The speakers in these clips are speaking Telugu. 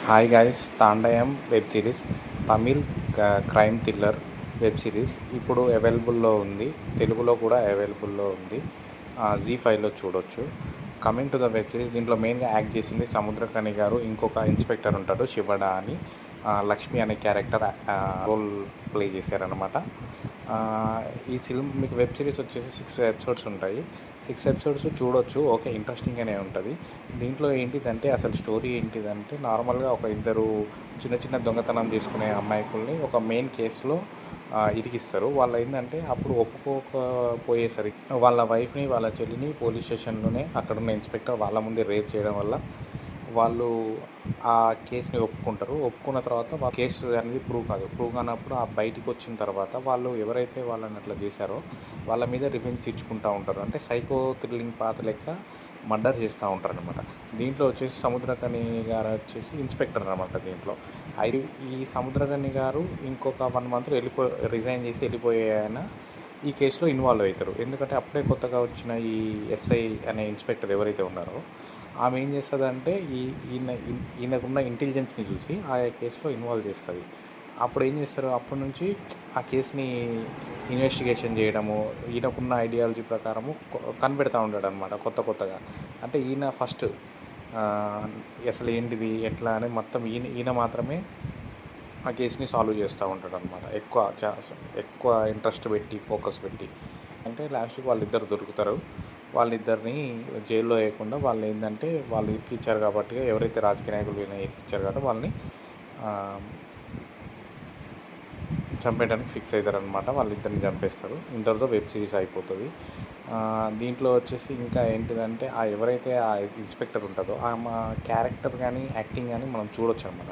Hi guys, Thandayam web series Tamil crime thriller web series ఇప్పుడు అవైలబుల్లో ఉంది. తెలుగులో కూడా అవైలబుల్లో ఉంది. జీ5లో చూడొచ్చు. Coming to the web series, దీంట్లో మెయిన్గా యాక్ట్ చేసింది సముద్రకని గారు. ఇంకొక ఇన్స్పెక్టర్ ఉంటాడు శివడ అని, లక్ష్మి అనే క్యారెక్టర్ రోల్ ప్లే చేశారనమాట. ఈ సినిమా మీకు వెబ్ సిరీస్ వచ్చేసి 6 ఎపిసోడ్స్ ఉంటాయి. 6 ఎపిసోడ్స్ చూడొచ్చు. ఓకే, ఇంట్రెస్టింగ్గానే ఉంటుంది. దీంట్లో ఏంటిదంటే అసలు స్టోరీ ఏంటిదంటే, నార్మల్గా ఒక ఇద్దరు చిన్న చిన్న దొంగతనం చేసుకునే అమ్మాయికుల్ని ఒక మెయిన్ కేసులో ఇరికిస్తారు. వాళ్ళు ఏంటంటే అప్పుడు ఒప్పుకోకపోయేసరికి వాళ్ళ వైఫ్ని వాళ్ళ చెల్లిని పోలీస్ స్టేషన్లోనే అక్కడున్న ఇన్స్పెక్టర్ వాళ్ళ ముందే రేప్ చేయడం వల్ల వాళ్ళు ఆ కేసుని ఒప్పుకుంటారు. ఒప్పుకున్న తర్వాత కేసు అనేది ప్రూవ్ కానప్పుడు ఆ బయటికి వచ్చిన తర్వాత వాళ్ళు ఎవరైతే వాళ్ళని అట్లా చేశారో వాళ్ళ మీద రివెంజ్ ఇచ్చుకుంటూ ఉంటారు. అంటే సైకో థ్రిల్లింగ్ పాత లెక్క మర్డర్ చేస్తూ ఉంటారు అనమాట. దీంట్లో వచ్చేసి సముద్రకని గారు వచ్చేసి ఇన్స్పెక్టర్ అనమాట. దీంట్లో ఈ సముద్రకని గారు ఇంకొక 1 month రిజైన్ చేసి వెళ్ళిపోయే ఆయన ఈ కేసులో ఇన్వాల్వ్ అవుతారు. ఎందుకంటే అప్పుడే కొత్తగా వచ్చిన ఈ ఎస్ఐ అనే ఇన్స్పెక్టర్ ఎవరైతే ఉన్నారో ఆమె ఏం చేస్తుందంటే ఈయనకున్న ఇంటెలిజెన్స్ని చూసి ఆ కేసులో ఇన్వాల్వ్ చేస్తుంది. అప్పుడు ఏం చేస్తారు, అప్పటి నుంచి ఆ కేసుని ఇన్వెస్టిగేషన్ చేయడము, ఈయనకున్న ఐడియాలజీ ప్రకారము కనిపెడతా ఉంటాడు అనమాట కొత్తగా. అంటే ఈయన ఫస్ట్ అసలు ఏంటిది ఎట్లా అని మొత్తం ఈయన మాత్రమే ఆ కేసుని సాల్వ్ చేస్తూ ఉంటాడు అనమాట. ఎక్కువ ఇంట్రెస్ట్ పెట్టి ఫోకస్ పెట్టి. అంటే లాస్ట్కి వాళ్ళిద్దరు దొరుకుతారు. వాళ్ళిద్దరిని జైల్లో వేయకుండా వాళ్ళు ఏంటంటే వాళ్ళు ఇరికిచ్చారు కాబట్టి, ఎవరైతే రాజకీయ నాయకులు ఇరికిచ్చారు కాబట్టి వాళ్ళని చంపేయడానికి ఫిక్స్ అవుతారనమాట. వాళ్ళిద్దరిని చంపేస్తారు. ఇంతటితో వెబ్ సిరీస్ అయిపోతుంది. దీంట్లో వచ్చేసి ఇంకా ఏంటిదంటే ఎవరైతే ఆ ఇన్స్పెక్టర్ ఉంటుందో ఆమె క్యారెక్టర్ కానీ యాక్టింగ్ కానీ మనం చూడొచ్చు అనమాట.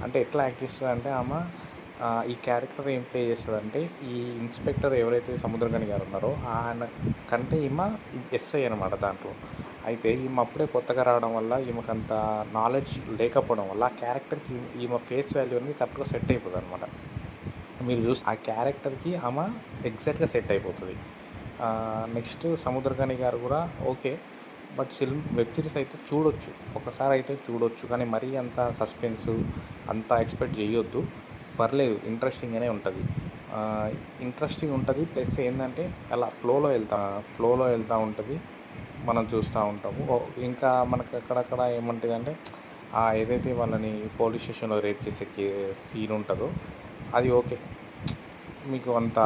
అంటే ఎట్లా యాక్ట్ చేస్తుంది అంటే ఆమె ఈ క్యారెక్టర్ ఏం ప్లే చేస్తుందంటే, ఈ ఇన్స్పెక్టర్ ఎవరైతే సముద్రకని గారు ఉన్నారో ఆయన కంటే ఈమె ఎస్ఐ అనమాట దాంట్లో. అయితే ఈమె అప్పుడే కొత్తగా రావడం వల్ల ఈమెకంత నాలెడ్జ్ లేకపోవడం వల్ల ఆ క్యారెక్టర్కి ఈమె ఫేస్ వాల్యూ అనేది కరెక్ట్గా సెట్ అయిపోతుంది అనమాట. మీరు చూస్తే ఆ క్యారెక్టర్కి ఆమె ఎగ్జాక్ట్గా సెట్ అయిపోతుంది. నెక్స్ట్ సముద్రకని గారు కూడా ఓకే, బట్ వెబ్ సిరీస్ అయితే చూడొచ్చు, ఒకసారి అయితే చూడొచ్చు. కానీ మరీ అంత సస్పెన్స్ అంత ఎక్స్పెక్ట్ చేయొద్దు. పర్లేదు, ఇంట్రెస్టింగ్గానే ఉంటుంది. ఇంట్రెస్టింగ్ ఉంటుంది. ప్లస్ ఏంటంటే అలా ఫ్లోలో వెళ్తూ ఉంటుంది. మనం చూస్తూ ఉంటాము. ఇంకా మనకు అక్కడక్కడ ఏమంటుందంటే ఏదైతే వాళ్ళని పోలీస్ స్టేషన్లో రేప్ చేసే సీన్ ఉంటుందో అది ఓకే, మీకు అంత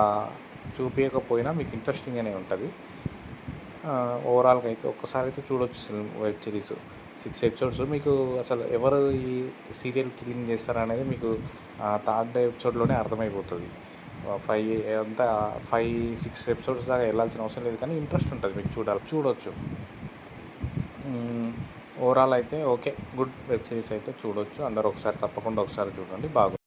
చూపించకపోయినా మీకు ఇంట్రెస్టింగ్గానే ఉంటుంది. ఓవరాల్గా అయితే ఒక్కసారి అయితే చూడొచ్చు వెబ్ సిరీస్. 6 ఎపిసోడ్స్. మీకు అసలు ఎవరు ఈ సీరియల్ కిల్లింగ్ చేస్తారనేది మీకు 3rd ఎపిసోడ్లోనే అర్థమైపోతుంది. 5-6 ఎపిసోడ్స్ దాకా వెళ్ళాల్సిన అవసరం లేదు, కానీ ఇంట్రెస్ట్ ఉంటుంది మీకు చూడొచ్చు. ఓవరాల్ అయితే ఓకే, గుడ్ వెబ్ సిరీస్ అయితే చూడొచ్చు. అందరూ తప్పకుండా ఒకసారి చూడండి. బాగుంది.